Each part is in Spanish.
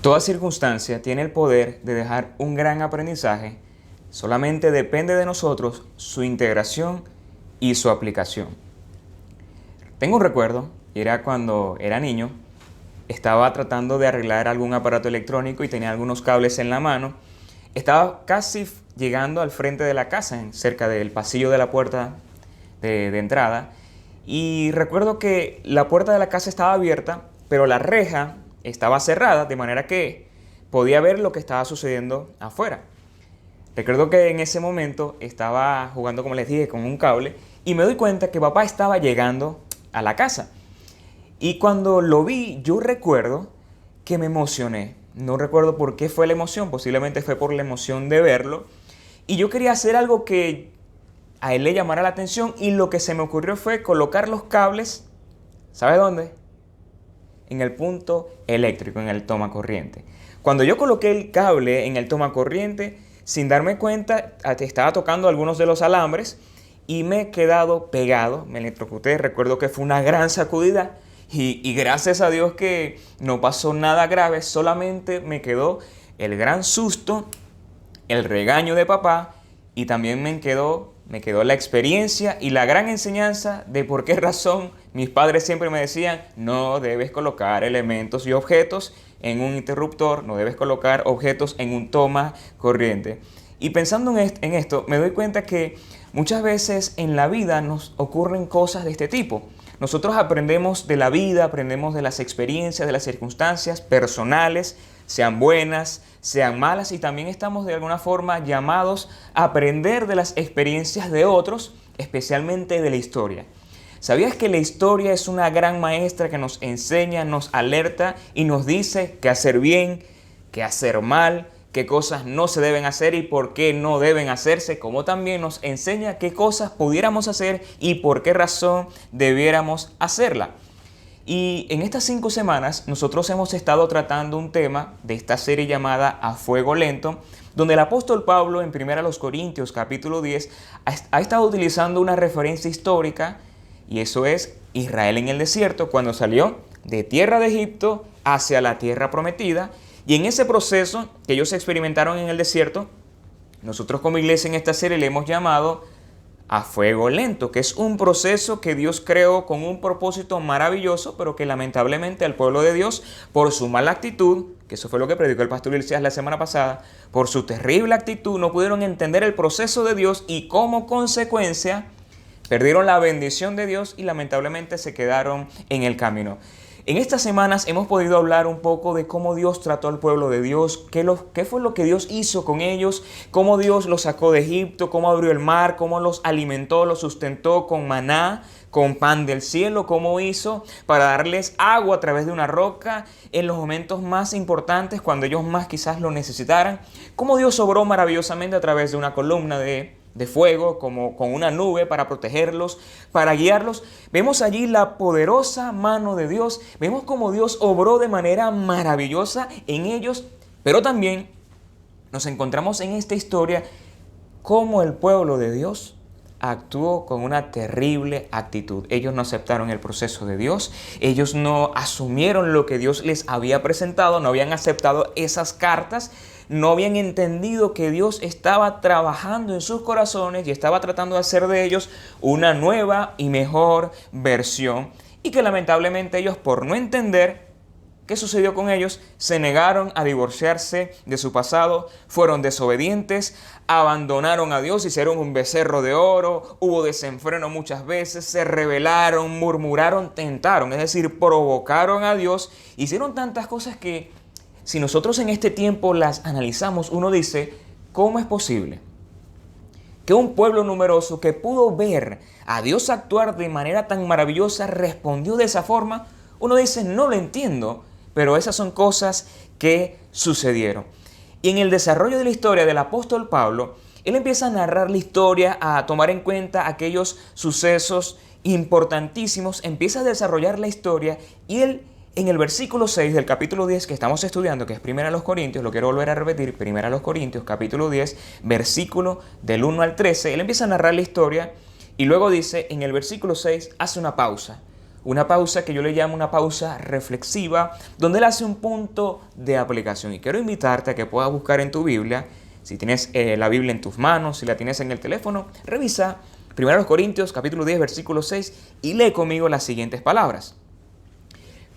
Toda circunstancia tiene el poder de dejar un gran aprendizaje, solamente depende de nosotros su integración y su aplicación. Tengo un recuerdo, era cuando era niño, estaba tratando de arreglar algún aparato electrónico y tenía algunos cables en la mano. Estaba casi llegando al frente de la casa, cerca del pasillo de la puerta de entrada, y recuerdo que la puerta de la casa estaba abierta, pero la reja estaba cerrada, de manera que podía ver lo que estaba sucediendo afuera. Recuerdo que en ese momento estaba jugando, como les dije, con un cable y me doy cuenta que papá estaba llegando a la casa. Y cuando lo vi, yo recuerdo que me emocioné. No recuerdo por qué fue la emoción, posiblemente fue por la emoción de verlo. Y yo quería hacer algo que a él le llamara la atención y lo que se me ocurrió fue colocar los cables, ¿sabe dónde? En el punto eléctrico, en el tomacorriente. Cuando yo coloqué el cable en el tomacorriente, sin darme cuenta, estaba tocando algunos de los alambres y me he quedado pegado, me electrocuté. Recuerdo que fue una gran sacudida y gracias a Dios que no pasó nada grave, solamente me quedó el gran susto, el regaño de papá y también me quedó la experiencia y la gran enseñanza de por qué razón mis padres siempre me decían: no debes colocar elementos y objetos en un interruptor, no debes colocar objetos en un toma corriente. Y pensando en esto, me doy cuenta que muchas veces en la vida nos ocurren cosas de este tipo. Nosotros aprendemos de la vida, aprendemos de las experiencias, de las circunstancias personales, sean buenas, sean malas, y también estamos de alguna forma llamados a aprender de las experiencias de otros, especialmente de la historia. ¿Sabías que la historia es una gran maestra que nos enseña, nos alerta y nos dice qué hacer bien, qué hacer mal, qué cosas no se deben hacer y por qué no deben hacerse, como también nos enseña qué cosas pudiéramos hacer y por qué razón debiéramos hacerla? Y en estas 5 semanas nosotros hemos estado tratando un tema de esta serie llamada A Fuego Lento, donde el apóstol Pablo en 1 Corintios capítulo 10 ha estado utilizando una referencia histórica, y eso es Israel en el desierto, cuando salió de tierra de Egipto hacia la tierra prometida. Y en ese proceso que ellos experimentaron en el desierto, nosotros como iglesia en esta serie le hemos llamado A Fuego Lento, que es un proceso que Dios creó con un propósito maravilloso, pero que lamentablemente al pueblo de Dios, por su mala actitud, que eso fue lo que predicó el pastor Ilcías la semana pasada, por su terrible actitud no pudieron entender el proceso de Dios y como consecuencia perdieron la bendición de Dios y lamentablemente se quedaron en el camino. En estas semanas hemos podido hablar un poco de cómo Dios trató al pueblo de Dios, qué fue lo que Dios hizo con ellos, cómo Dios los sacó de Egipto, cómo abrió el mar, cómo los alimentó, los sustentó con maná, con pan del cielo, cómo hizo para darles agua a través de una roca en los momentos más importantes, cuando ellos más quizás lo necesitaran, cómo Dios obró maravillosamente a través de una columna de fuego, como con una nube para protegerlos, para guiarlos. Vemos allí la poderosa mano de Dios, vemos cómo Dios obró de manera maravillosa en ellos, pero también nos encontramos en esta historia cómo el pueblo de Dios actuó con una terrible actitud. Ellos no aceptaron el proceso de Dios, ellos no asumieron lo que Dios les había presentado, no habían aceptado esas cartas, no habían entendido que Dios estaba trabajando en sus corazones y estaba tratando de hacer de ellos una nueva y mejor versión, y que lamentablemente ellos, por no entender qué sucedió con ellos, se negaron a divorciarse de su pasado, fueron desobedientes, abandonaron a Dios, hicieron un becerro de oro, hubo desenfreno muchas veces, se rebelaron, murmuraron, tentaron, es decir, provocaron a Dios, hicieron tantas cosas que si nosotros en este tiempo las analizamos, uno dice: ¿cómo es posible que un pueblo numeroso que pudo ver a Dios actuar de manera tan maravillosa respondió de esa forma? Uno dice: no lo entiendo, pero esas son cosas que sucedieron. Y en el desarrollo de la historia del apóstol Pablo, él empieza a narrar la historia, a tomar en cuenta aquellos sucesos importantísimos, empieza a desarrollar la historia, y él en el versículo 6 del capítulo 10 que estamos estudiando, que es 1 Corintios, lo quiero volver a repetir, 1 Corintios, capítulo 10, versículo del 1 al 13, él empieza a narrar la historia y luego dice, en el versículo 6, hace una pausa una pausa que yo le llamo una pausa reflexiva, donde él hace un punto de aplicación. Y quiero invitarte a que puedas buscar en tu Biblia, si tienes la Biblia en tus manos, si la tienes en el teléfono, revisa 1 Corintios capítulo 10, versículo 6 y lee conmigo las siguientes palabras.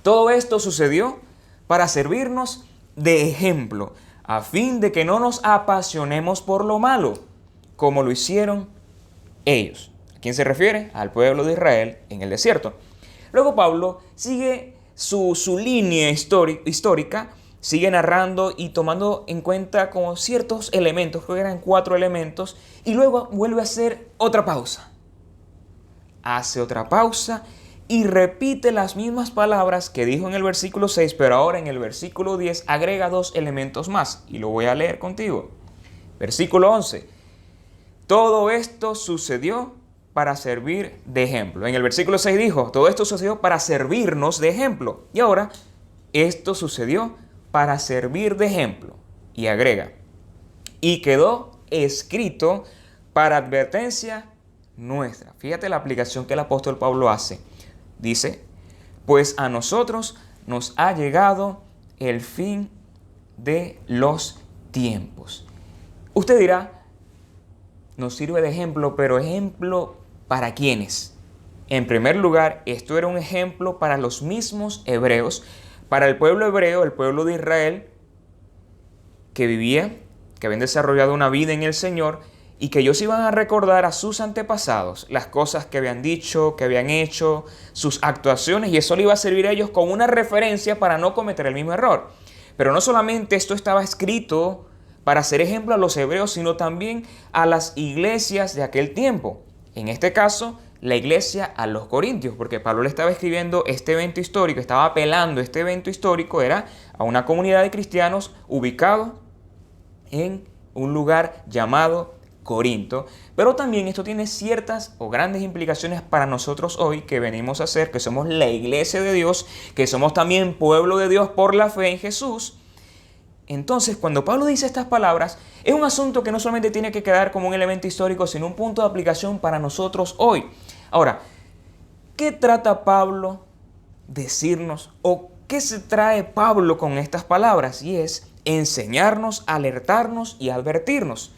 Todo esto sucedió para servirnos de ejemplo, a fin de que no nos apasionemos por lo malo, como lo hicieron ellos. ¿A quién se refiere? Al pueblo de Israel en el desierto. Luego Pablo sigue su línea histórica, sigue narrando y tomando en cuenta como ciertos elementos, creo que eran 4 elementos, y luego vuelve a hacer otra pausa. Hace otra pausa y repite las mismas palabras que dijo en el versículo 6, pero ahora en el versículo 10 agrega 2 elementos más, y lo voy a leer contigo. Versículo 11. Todo esto sucedió para servir de ejemplo. En el versículo 6 dijo, todo esto sucedió para servirnos de ejemplo. Y ahora, esto sucedió para servir de ejemplo. Y agrega, y quedó escrito para advertencia nuestra. Fíjate la aplicación que el apóstol Pablo hace. Dice, pues a nosotros nos ha llegado el fin de los tiempos. Usted dirá, nos sirve de ejemplo, pero ¿ejemplo para quiénes? En primer lugar, esto era un ejemplo para los mismos hebreos, para el pueblo hebreo, el pueblo de Israel, que vivía, que habían desarrollado una vida en el Señor, y que ellos iban a recordar a sus antepasados las cosas que habían dicho, que habían hecho, sus actuaciones, y eso le iba a servir a ellos como una referencia para no cometer el mismo error. Pero no solamente esto estaba escrito para ser ejemplo a los hebreos, sino también a las iglesias de aquel tiempo. En este caso, la iglesia a los corintios, porque Pablo le estaba escribiendo este evento histórico, estaba apelando este evento histórico, era a una comunidad de cristianos ubicado en un lugar llamado Corinto, pero también esto tiene ciertas o grandes implicaciones para nosotros hoy que venimos a ser, que somos la iglesia de Dios, que somos también pueblo de Dios por la fe en Jesús. Entonces, cuando Pablo dice estas palabras, es un asunto que no solamente tiene que quedar como un elemento histórico, sino un punto de aplicación para nosotros hoy. Ahora, ¿qué trata Pablo de decirnos o qué se trae Pablo con estas palabras? Y es enseñarnos, alertarnos y advertirnos.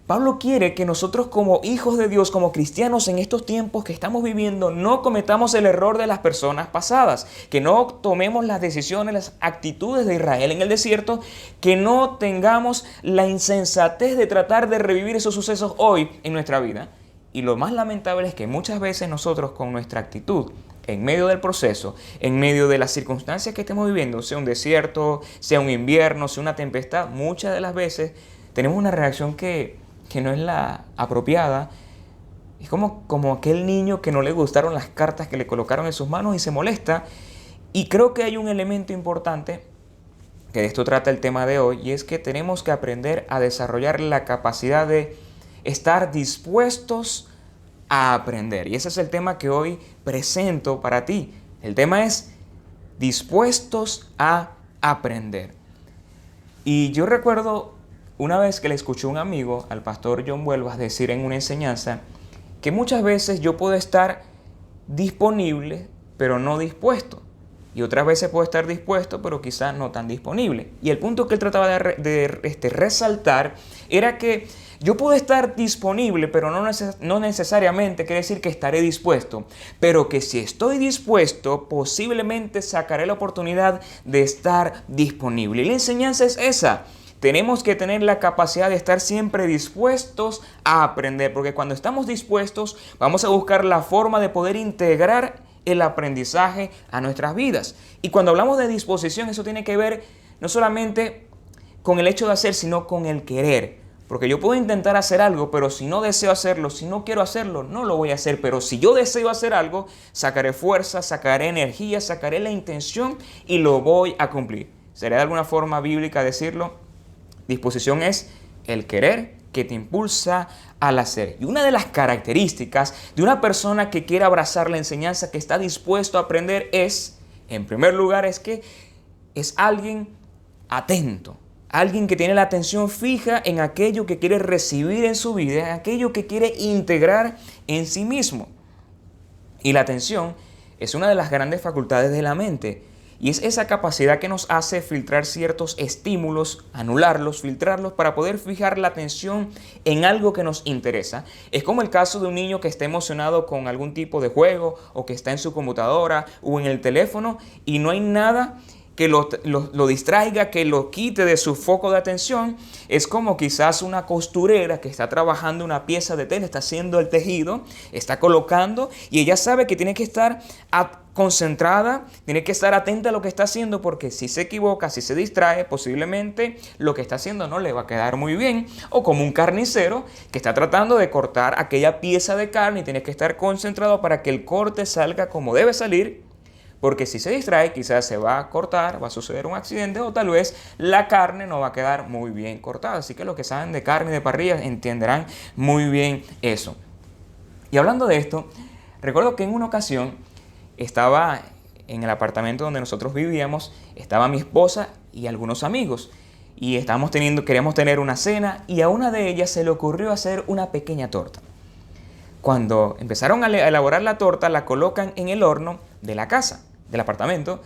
Pablo quiere que nosotros como hijos de Dios, como cristianos en estos tiempos que estamos viviendo, no cometamos el error de las personas pasadas, que no tomemos las decisiones, las actitudes de Israel en el desierto, que no tengamos la insensatez de tratar de revivir esos sucesos hoy en nuestra vida. Y lo más lamentable es que muchas veces nosotros con nuestra actitud, en medio del proceso, en medio de las circunstancias que estemos viviendo, sea un desierto, sea un invierno, sea una tempestad, muchas de las veces tenemos una reacción que no es la apropiada. Es como aquel niño que no le gustaron las cartas que le colocaron en sus manos y se molesta. Y creo que hay un elemento importante, que de esto trata el tema de hoy, y es que tenemos que aprender a desarrollar la capacidad de estar dispuestos a aprender. Y ese es el tema que hoy presento para ti. El tema es dispuestos a aprender. Y yo recuerdo una vez que le escuché a un amigo, al pastor John Huelvas, decir en una enseñanza que muchas veces yo puedo estar disponible, pero no dispuesto. Y otras veces puedo estar dispuesto, pero quizás no tan disponible. Y el punto que él trataba de resaltar era que yo puedo estar disponible, pero no necesariamente quiere decir que estaré dispuesto. Pero que si estoy dispuesto, posiblemente sacaré la oportunidad de estar disponible. Y la enseñanza es esa. Tenemos que tener la capacidad de estar siempre dispuestos a aprender, porque cuando estamos dispuestos vamos a buscar la forma de poder integrar el aprendizaje a nuestras vidas. Y cuando hablamos de disposición, eso tiene que ver no solamente con el hecho de hacer, sino con el querer. Porque yo puedo intentar hacer algo, pero si no deseo hacerlo, si no quiero hacerlo, no lo voy a hacer. Pero si yo deseo hacer algo, sacaré fuerza, sacaré energía, sacaré la intención y lo voy a cumplir. ¿Sería de alguna forma bíblica decirlo? Disposición es el querer que te impulsa al hacer. Y una de las características de una persona que quiere abrazar la enseñanza, que está dispuesto a aprender, es, en primer lugar, es que es alguien atento. Alguien que tiene la atención fija en aquello que quiere recibir en su vida, en aquello que quiere integrar en sí mismo. Y la atención es una de las grandes facultades de la mente. Y es esa capacidad que nos hace filtrar ciertos estímulos, anularlos, filtrarlos para poder fijar la atención en algo que nos interesa. Es como el caso de un niño que está emocionado con algún tipo de juego o que está en su computadora o en el teléfono y no hay nada que lo distraiga, que lo quite de su foco de atención. Es como quizás una costurera que está trabajando una pieza de tela, está haciendo el tejido, está colocando y ella sabe que tiene que estar concentrada, tiene que estar atenta a lo que está haciendo porque si se equivoca, si se distrae, posiblemente lo que está haciendo no le va a quedar muy bien. O como un carnicero que está tratando de cortar aquella pieza de carne y tiene que estar concentrado para que el corte salga como debe salir. Porque si se distrae, quizás se va a cortar, va a suceder un accidente o tal vez la carne no va a quedar muy bien cortada. Así que los que saben de carne y de parrilla entenderán muy bien eso. Y hablando de esto, recuerdo que en una ocasión estaba en el apartamento donde nosotros vivíamos, estaba mi esposa y algunos amigos. Y queríamos tener una cena y a una de ellas se le ocurrió hacer una pequeña torta. Cuando empezaron a elaborar la torta, la colocan en el horno de la casa, del apartamento.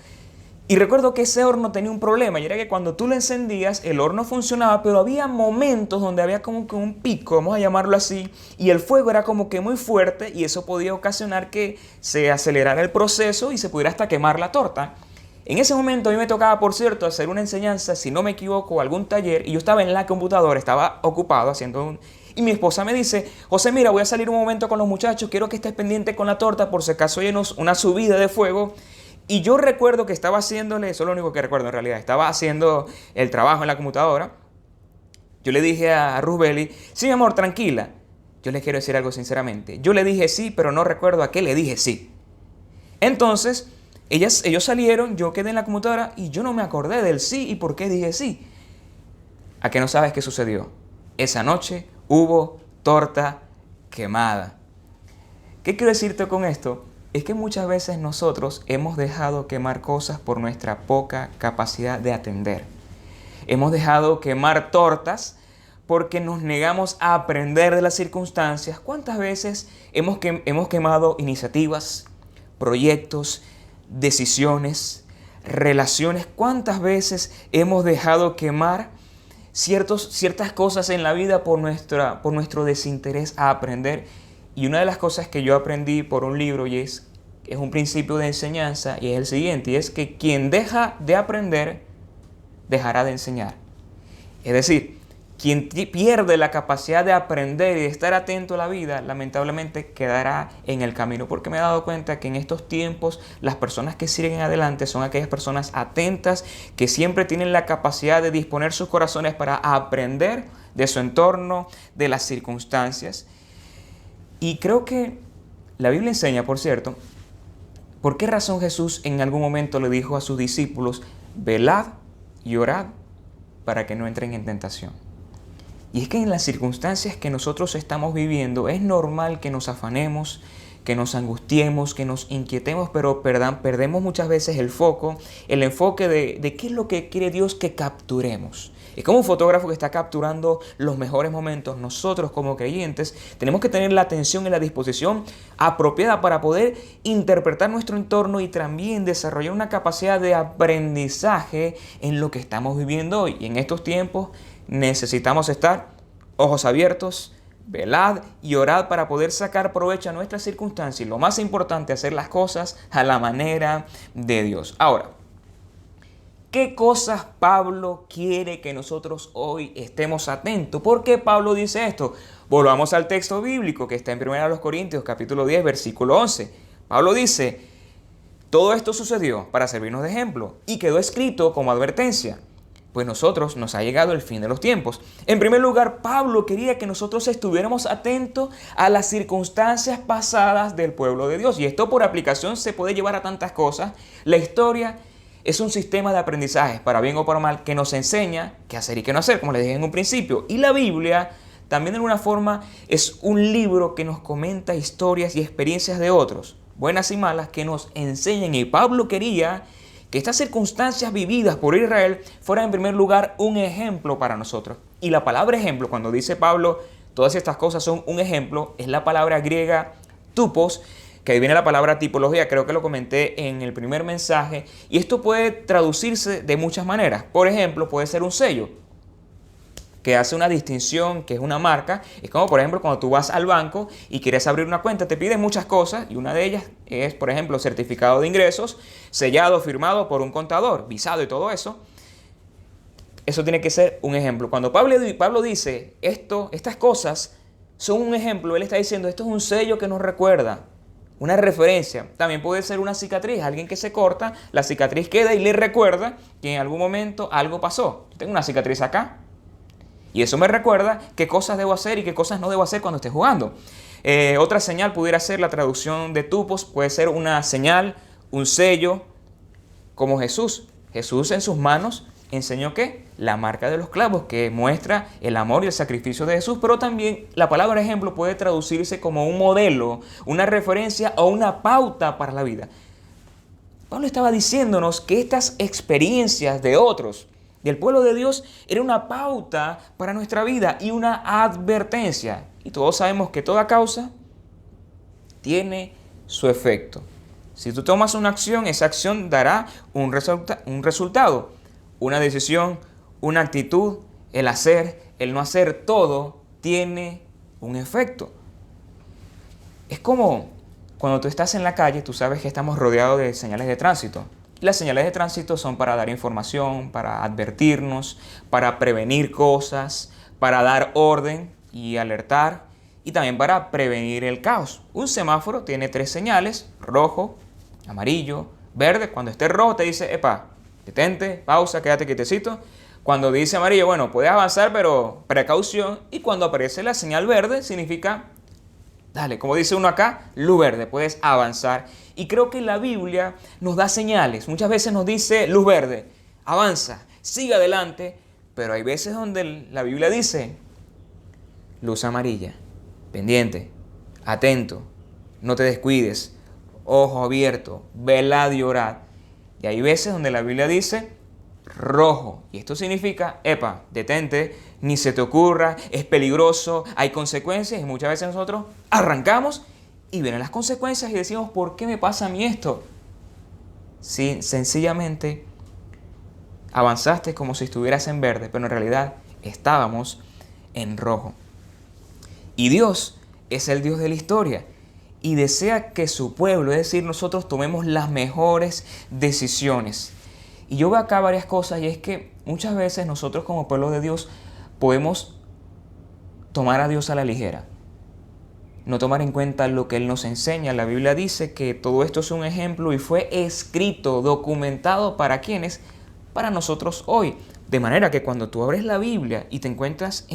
Y recuerdo que ese horno tenía un problema, y era que cuando tú lo encendías, el horno funcionaba, pero había momentos donde había como que un pico, vamos a llamarlo así, y el fuego era como que muy fuerte, y eso podía ocasionar que se acelerara el proceso y se pudiera hasta quemar la torta. En ese momento a mí me tocaba, por cierto, hacer una enseñanza, si no me equivoco, algún taller, y yo estaba en la computadora, estaba ocupado haciendo y mi esposa me dice: José, mira, voy a salir un momento con los muchachos, quiero que estés pendiente con la torta por si acaso hay una subida de fuego. Y yo recuerdo que estaba haciéndole, eso es lo único que recuerdo en realidad, estaba haciendo el trabajo en la computadora. Yo le dije a Rusbeli: sí, mi amor, tranquila. Yo les quiero decir algo sinceramente. Yo le dije sí, pero no recuerdo a qué le dije sí. Entonces, ellos salieron, yo quedé en la computadora y yo no me acordé del sí y por qué dije sí. ¿A qué no sabes qué sucedió? Esa noche hubo torta quemada. ¿Qué quiero decirte con esto? Es que muchas veces nosotros hemos dejado quemar cosas por nuestra poca capacidad de atender. Hemos dejado quemar tortas porque nos negamos a aprender de las circunstancias. ¿Cuántas veces hemos quemado iniciativas, proyectos, decisiones, relaciones? ¿Cuántas veces hemos dejado quemar ciertas cosas en la vida por nuestro desinterés a aprender? Y una de las cosas que yo aprendí por un libro y es un principio de enseñanza y es el siguiente, y es que quien deja de aprender, dejará de enseñar. Es decir, quien pierde la capacidad de aprender y de estar atento a la vida, lamentablemente quedará en el camino. Porque me he dado cuenta que en estos tiempos las personas que siguen adelante son aquellas personas atentas que siempre tienen la capacidad de disponer sus corazones para aprender de su entorno, de las circunstancias. Y creo que la Biblia enseña, por cierto, por qué razón Jesús en algún momento le dijo a sus discípulos: velad y orad para que no entren en tentación. Y es que en las circunstancias que nosotros estamos viviendo es normal que nos afanemos, que nos angustiemos, que nos inquietemos, pero perdemos muchas veces el enfoque de qué es lo que quiere Dios que capturemos. Es como un fotógrafo que está capturando los mejores momentos. Nosotros como creyentes tenemos que tener la atención y la disposición apropiada para poder interpretar nuestro entorno y también desarrollar una capacidad de aprendizaje en lo que estamos viviendo hoy. Y en estos tiempos necesitamos estar ojos abiertos, velad y orad para poder sacar provecho a nuestras circunstancias. Y lo más importante, hacer las cosas a la manera de Dios. Ahora, ¿qué cosas Pablo quiere que nosotros hoy estemos atentos? ¿Por qué Pablo dice esto? Volvamos al texto bíblico que está en 1 Corintios capítulo 10, versículo 11. Pablo dice: todo esto sucedió para servirnos de ejemplo y quedó escrito como advertencia, pues nos ha llegado el fin de los tiempos. En primer lugar, Pablo quería que nosotros estuviéramos atentos a las circunstancias pasadas del pueblo de Dios. Y esto por aplicación se puede llevar a tantas cosas. La historia es un sistema de aprendizaje, para bien o para mal, que nos enseña qué hacer y qué no hacer, como les dije en un principio. Y la Biblia también de alguna forma es un libro que nos comenta historias y experiencias de otros, buenas y malas, que nos enseñan. Y Pablo quería que estas circunstancias vividas por Israel fueran en primer lugar un ejemplo para nosotros. Y la palabra ejemplo, cuando dice Pablo, todas estas cosas son un ejemplo, es la palabra griega tupos, que ahí viene la palabra tipología, creo que lo comenté en el primer mensaje, y esto puede traducirse de muchas maneras. Por ejemplo, puede ser un sello que hace una distinción, que es una marca. Es como, por ejemplo, cuando tú vas al banco y quieres abrir una cuenta, te piden muchas cosas y una de ellas es, por ejemplo, certificado de ingresos, sellado, firmado por un contador, visado y todo eso. Eso tiene que ser un ejemplo. Cuando Pablo dice estas cosas son un ejemplo, él está diciendo esto es un sello que nos recuerda, una referencia. También puede ser una cicatriz, alguien que se corta, la cicatriz queda y le recuerda que en algún momento algo pasó. Yo tengo una cicatriz acá y eso me recuerda qué cosas debo hacer y qué cosas no debo hacer cuando esté jugando. Otra señal pudiera ser la traducción de tupos, puede ser una señal, un sello, como Jesús. Jesús en sus manos enseñó ¿qué? La marca de los clavos, que muestra el amor y el sacrificio de Jesús, pero también la palabra ejemplo puede traducirse como un modelo, una referencia o una pauta para la vida. Pablo estaba diciéndonos que estas experiencias de otros, del pueblo de Dios, era una pauta para nuestra vida y una advertencia. Y todos sabemos que toda causa tiene su efecto. Si tú tomas una acción, esa acción dará un resultado, una decisión, una actitud, el hacer, el no hacer, todo tiene un efecto. Es como cuando tú estás en la calle, tú sabes que estamos rodeados de señales de tránsito. Las señales de tránsito son para dar información, para advertirnos, para prevenir cosas, para dar orden y alertar, y también para prevenir el caos. Un semáforo tiene 3 señales: rojo, amarillo, verde. Cuando esté rojo te dice, epa, detente, pausa, quédate quietecito. Cuando dice amarillo, bueno, puedes avanzar, pero precaución. Y cuando aparece la señal verde, significa, dale, como dice uno acá, luz verde, puedes avanzar. Y creo que la Biblia nos da señales. Muchas veces nos dice luz verde, avanza, sigue adelante. Pero hay veces donde la Biblia dice luz amarilla, pendiente, atento, no te descuides, ojo abierto, velad y orad. Y hay veces donde la Biblia dice rojo, y esto significa, epa, detente, ni se te ocurra, es peligroso, hay consecuencias, y muchas veces nosotros arrancamos y vienen las consecuencias y decimos, ¿por qué me pasa a mí esto? Sí, sencillamente avanzaste como si estuvieras en verde, pero en realidad estábamos en rojo. Y Dios es el Dios de la historia y desea que su pueblo, es decir, nosotros tomemos las mejores decisiones. Y yo veo acá varias cosas, y es que muchas veces nosotros como pueblo de Dios podemos tomar a Dios a la ligera, no tomar en cuenta lo que Él nos enseña. La Biblia dice que todo esto es un ejemplo y fue escrito, documentado ¿para quiénes? Para nosotros hoy. De manera que cuando tú abres la Biblia y te encuentras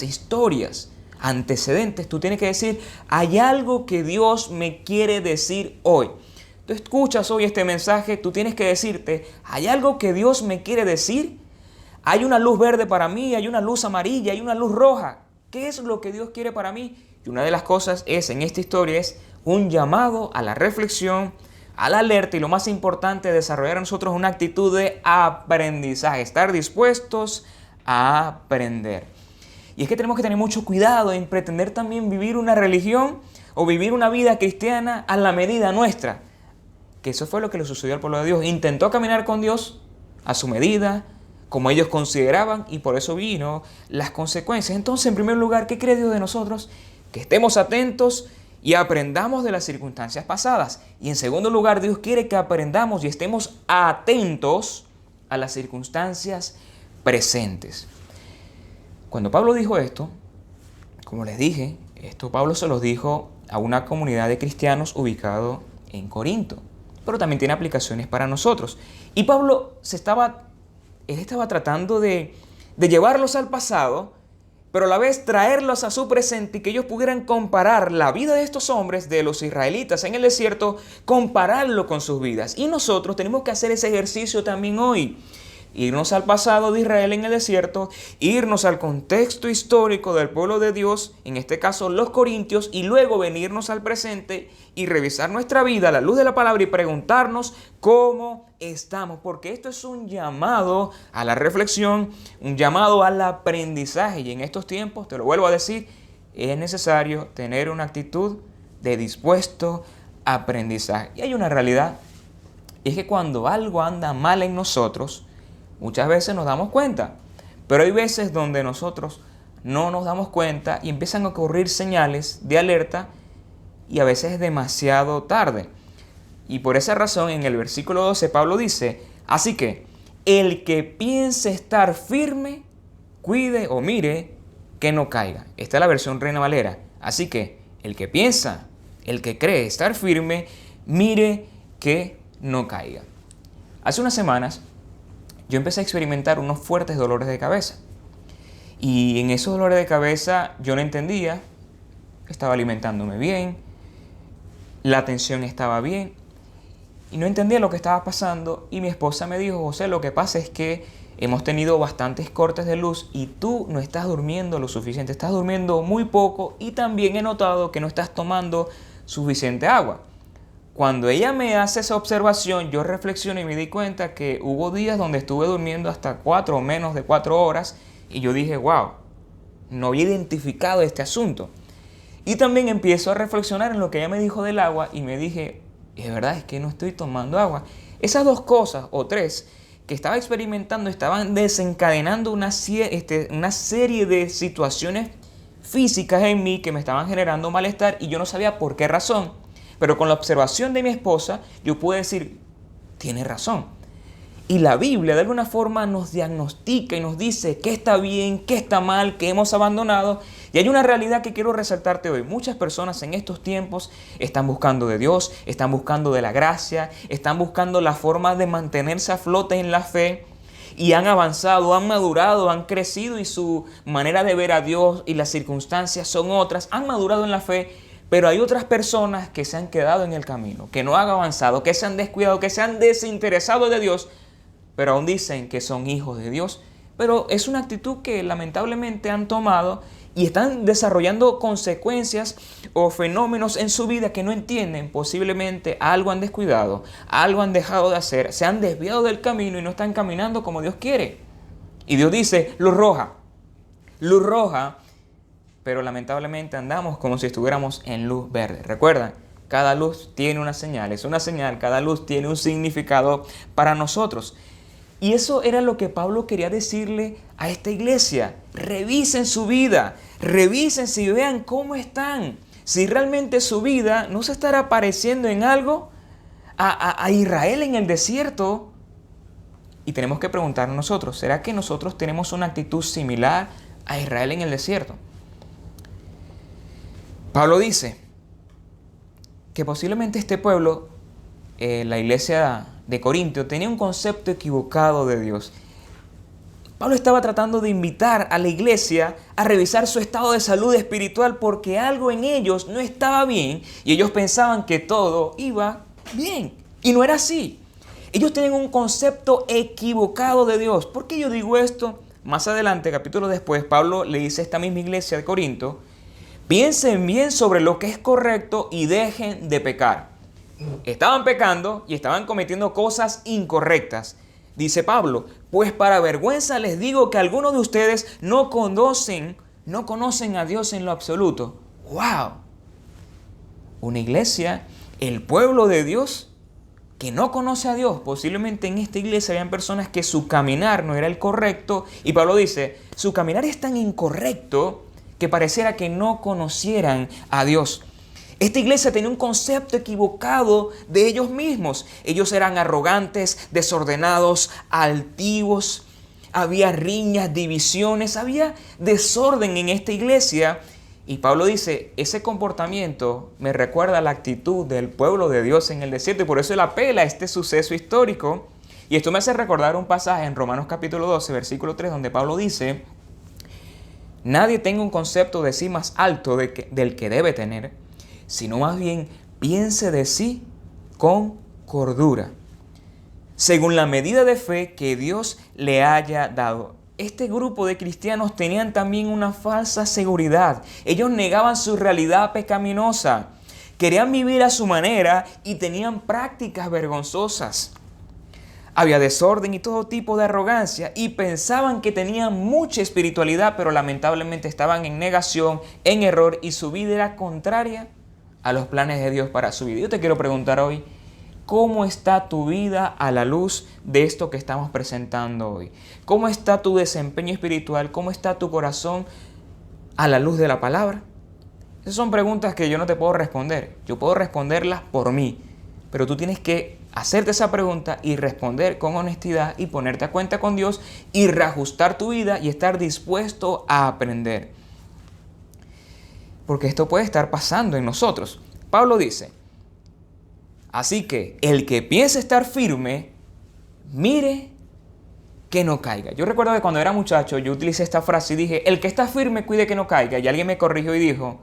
historias, antecedentes, tú tienes que decir, hay algo que Dios me quiere decir hoy. Tú escuchas hoy este mensaje, tú tienes que decirte, ¿hay algo que Dios me quiere decir? Hay una luz verde para mí, hay una luz amarilla, hay una luz roja. ¿Qué es lo que Dios quiere para mí? Y una de las cosas en esta historia es un llamado a la reflexión, a la alerta, y lo más importante, desarrollar en nosotros una actitud de aprendizaje, estar dispuestos a aprender. Y es que tenemos que tener mucho cuidado en pretender también vivir una religión o vivir una vida cristiana a la medida nuestra. Que eso fue lo que le sucedió al pueblo de Dios. Intentó caminar con Dios a su medida, como ellos consideraban, y por eso vino las consecuencias. Entonces, en primer lugar, ¿qué cree Dios de nosotros? Que estemos atentos y aprendamos de las circunstancias pasadas. Y en segundo lugar, Dios quiere que aprendamos y estemos atentos a las circunstancias presentes. Cuando Pablo dijo esto, como les dije, Pablo se los dijo a una comunidad de cristianos ubicado en Corinto, pero también tiene aplicaciones para nosotros. Y Pablo estaba tratando de llevarlos al pasado, pero a la vez traerlos a su presente y que ellos pudieran comparar la vida de estos hombres, de los israelitas en el desierto, compararlo con sus vidas. Y nosotros tenemos que hacer ese ejercicio también hoy. Irnos al pasado de Israel en el desierto, irnos al contexto histórico del pueblo de Dios, en este caso los corintios, y luego venirnos al presente y revisar nuestra vida a la luz de la palabra y preguntarnos cómo estamos, porque esto es un llamado a la reflexión, un llamado al aprendizaje, y en estos tiempos, te lo vuelvo a decir, es necesario tener una actitud de dispuesto aprendizaje. Y hay una realidad, y es que cuando algo anda mal en nosotros, muchas veces nos damos cuenta, pero hay veces donde nosotros no nos damos cuenta y empiezan a ocurrir señales de alerta y a veces es demasiado tarde. Y por esa razón en el versículo 12 Pablo dice, así que el que piense estar firme, cuide o mire que no caiga. Esta es la versión Reina Valera. Así que el que piensa, el que cree estar firme, mire que no caiga. Hace unas semanas yo empecé a experimentar unos fuertes dolores de cabeza. Y en esos dolores de cabeza yo no entendía, estaba alimentándome bien, la atención estaba bien y no entendía lo que estaba pasando. Y mi esposa me dijo, José, lo que pasa es que hemos tenido bastantes cortes de luz y tú no estás durmiendo lo suficiente, estás durmiendo muy poco y también he notado que no estás tomando suficiente agua. Cuando ella me hace esa observación, yo reflexiono y me di cuenta que hubo días donde estuve durmiendo hasta 4 o menos de 4 horas y yo dije, wow, no había identificado este asunto. Y también empiezo a reflexionar en lo que ella me dijo del agua y me dije, es verdad, es que no estoy tomando agua. Esas dos cosas o tres que estaba experimentando estaban desencadenando una serie de situaciones físicas en mí que me estaban generando malestar y yo no sabía por qué razón. Pero con la observación de mi esposa yo pude decir, tiene razón. Y la Biblia de alguna forma nos diagnostica y nos dice qué está bien, qué está mal, qué hemos abandonado. Y hay una realidad que quiero resaltarte hoy. Muchas personas en estos tiempos están buscando de Dios, están buscando de la gracia, están buscando la forma de mantenerse a flote en la fe. Y han avanzado, han madurado, han crecido y su manera de ver a Dios y las circunstancias son otras. Han madurado en la fe, pero hay otras personas que se han quedado en el camino, que no han avanzado, que se han descuidado, que se han desinteresado de Dios, pero aún dicen que son hijos de Dios. Pero es una actitud que lamentablemente han tomado y están desarrollando consecuencias o fenómenos en su vida que no entienden. Posiblemente algo han descuidado, algo han dejado de hacer, se han desviado del camino y no están caminando como Dios quiere. Y Dios dice, luz roja, pero lamentablemente andamos como si estuviéramos en luz verde. Recuerdan, cada luz tiene una señal, es una señal, cada luz tiene un significado para nosotros. Y eso era lo que Pablo quería decirle a esta iglesia. Revisen su vida, revisen si vean cómo están. Si realmente su vida no se estará pareciendo en algo a Israel en el desierto. Y tenemos que preguntarnos nosotros, ¿será que nosotros tenemos una actitud similar a Israel en el desierto? Pablo dice que posiblemente este pueblo, la iglesia de Corinto, tenía un concepto equivocado de Dios. Pablo estaba tratando de invitar a la iglesia a revisar su estado de salud espiritual porque algo en ellos no estaba bien y ellos pensaban que todo iba bien. Y no era así. Ellos tenían un concepto equivocado de Dios. ¿Por qué yo digo esto? Más adelante, capítulo después, Pablo le dice a esta misma iglesia de Corinto, piensen bien sobre lo que es correcto y dejen de pecar. Estaban pecando y estaban cometiendo cosas incorrectas. Dice Pablo, pues para vergüenza les digo que algunos de ustedes no conocen a Dios en lo absoluto. ¡Wow! Una iglesia, el pueblo de Dios, que no conoce a Dios. Posiblemente en esta iglesia habían personas que su caminar no era el correcto. Y Pablo dice, su caminar es tan incorrecto que pareciera que no conocieran a Dios. Esta iglesia tenía un concepto equivocado de ellos mismos. Ellos eran arrogantes, desordenados, altivos. Había riñas, divisiones, había desorden en esta iglesia. Y Pablo dice, ese comportamiento me recuerda a la actitud del pueblo de Dios en el desierto. Y por eso él apela a este suceso histórico. Y esto me hace recordar un pasaje en Romanos capítulo 12, versículo 3, donde Pablo dice, nadie tenga un concepto de sí más alto del que debe tener, sino más bien piense de sí con cordura, según la medida de fe que Dios le haya dado. Este grupo de cristianos tenían también una falsa seguridad. Ellos negaban su realidad pecaminosa, querían vivir a su manera y tenían prácticas vergonzosas. Había desorden y todo tipo de arrogancia y pensaban que tenían mucha espiritualidad, pero lamentablemente estaban en negación, en error y su vida era contraria a los planes de Dios para su vida. Yo te quiero preguntar hoy, ¿cómo está tu vida a la luz de esto que estamos presentando hoy? ¿Cómo está tu desempeño espiritual? ¿Cómo está tu corazón a la luz de la palabra? Esas son preguntas que yo no te puedo responder. Yo puedo responderlas por mí, pero tú tienes que hacerte esa pregunta y responder con honestidad y ponerte a cuenta con Dios y reajustar tu vida y estar dispuesto a aprender. Porque esto puede estar pasando en nosotros. Pablo dice, así que el que piense estar firme, mire que no caiga. Yo recuerdo que cuando era muchacho yo utilicé esta frase y dije, el que está firme, cuide que no caiga. Y alguien me corrigió y dijo,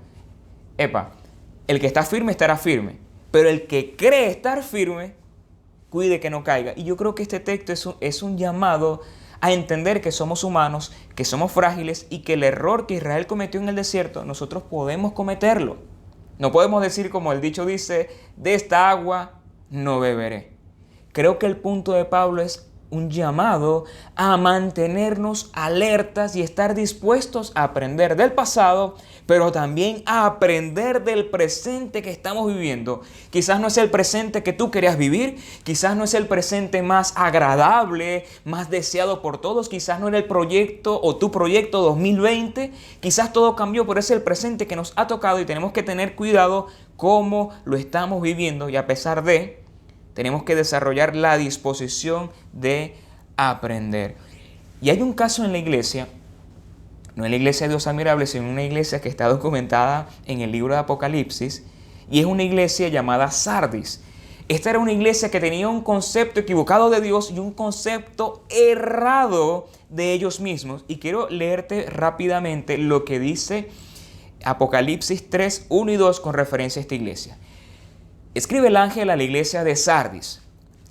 epa, el que está firme estará firme, pero el que cree estar firme, cuide que no caiga. Y yo creo que este texto es un llamado a entender que somos humanos, que somos frágiles y que el error que Israel cometió en el desierto, nosotros podemos cometerlo. No podemos decir como el dicho dice, de esta agua no beberé. Creo que el punto de Pablo es un llamado a mantenernos alertas y estar dispuestos a aprender del pasado, pero también a aprender del presente que estamos viviendo. Quizás no es el presente que tú querías vivir, quizás no es el presente más agradable, más deseado por todos, quizás no era el proyecto o tu proyecto 2020, quizás todo cambió, pero es el presente que nos ha tocado y tenemos que tener cuidado cómo lo estamos viviendo y a pesar de, tenemos que desarrollar la disposición de aprender. Y hay un caso en la iglesia, no en la iglesia de Dios Admirable, sino en una iglesia que está documentada en el libro de Apocalipsis, y es una iglesia llamada Sardis. Esta era una iglesia que tenía un concepto equivocado de Dios y un concepto errado de ellos mismos. Y quiero leerte rápidamente lo que dice Apocalipsis 3, 1 y 2 con referencia a esta iglesia. Escribe el ángel a la iglesia de Sardis.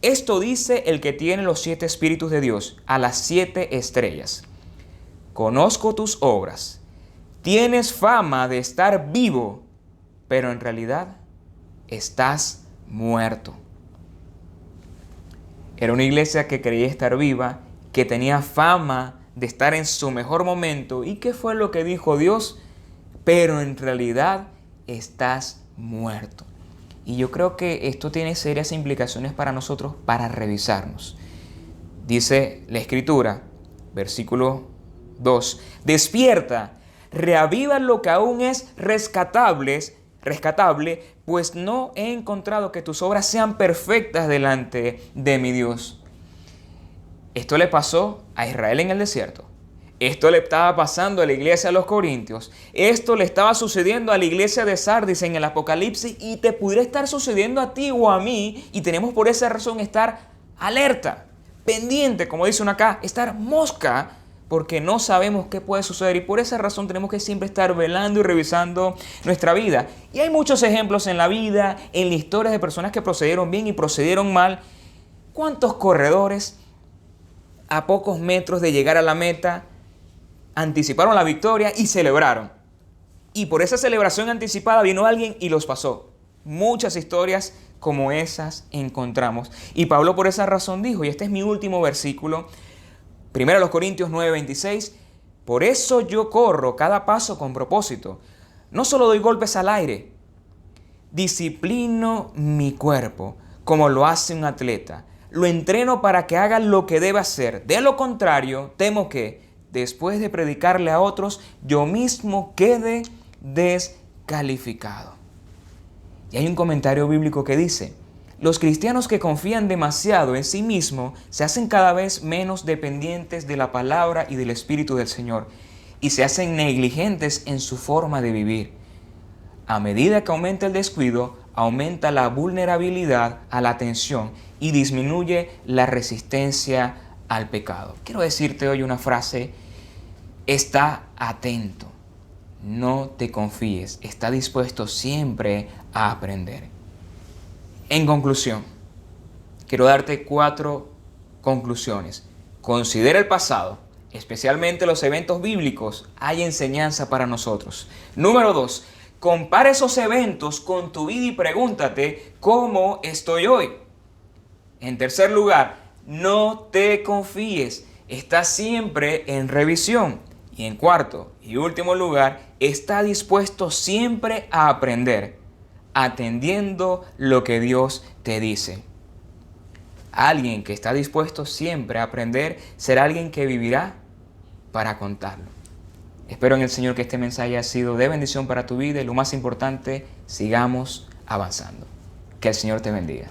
Esto dice el que tiene los 7 espíritus de Dios, a las 7 estrellas. Conozco tus obras. Tienes fama de estar vivo, pero en realidad estás muerto. Era una iglesia que creía estar viva, que tenía fama de estar en su mejor momento. ¿Y qué fue lo que dijo Dios? Pero en realidad estás muerto. Y yo creo que esto tiene serias implicaciones para nosotros para revisarnos. Dice la Escritura, versículo 2, despierta, reaviva lo que aún es rescatable, pues no he encontrado que tus obras sean perfectas delante de mi Dios. Esto le pasó a Israel en el desierto. Esto le estaba pasando a la iglesia de los Corintios. Esto le estaba sucediendo a la iglesia de Sardis en el Apocalipsis y te pudiera estar sucediendo a ti o a mí. Y tenemos por esa razón estar alerta, pendiente, como dice uno acá, estar mosca, porque no sabemos qué puede suceder. Y por esa razón tenemos que siempre estar velando y revisando nuestra vida. Y hay muchos ejemplos en la vida, en la historia de personas que procedieron bien y procedieron mal. ¿Cuántos corredores a pocos metros de llegar a la meta anticiparon la victoria y celebraron? Y por esa celebración anticipada vino alguien y los pasó. Muchas historias como esas encontramos. Y Pablo por esa razón dijo, y este es mi último versículo, 1 Corintios 9:26, por eso yo corro cada paso con propósito. No solo doy golpes al aire, disciplino mi cuerpo como lo hace un atleta. Lo entreno para que haga lo que debe hacer. De lo contrario, temo que después de predicarle a otros, yo mismo quede descalificado. Y hay un comentario bíblico que dice, los cristianos que confían demasiado en sí mismos se hacen cada vez menos dependientes de la palabra y del Espíritu del Señor y se hacen negligentes en su forma de vivir. A medida que aumenta el descuido, aumenta la vulnerabilidad a la tensión y disminuye la resistencia al pecado. Quiero decirte hoy una frase, está atento, no te confíes, está dispuesto siempre a aprender. En conclusión, quiero darte 4 conclusiones. Considera el pasado, especialmente los eventos bíblicos, hay enseñanza para nosotros. Número 2, compara esos eventos con tu vida y pregúntate, ¿cómo estoy hoy? En tercer lugar, no te confíes, está siempre en revisión. Y en cuarto y último lugar, está dispuesto siempre a aprender atendiendo lo que Dios te dice. Alguien que está dispuesto siempre a aprender será alguien que vivirá para contarlo. Espero en el Señor que este mensaje haya sido de bendición para tu vida y lo más importante, sigamos avanzando. Que el Señor te bendiga.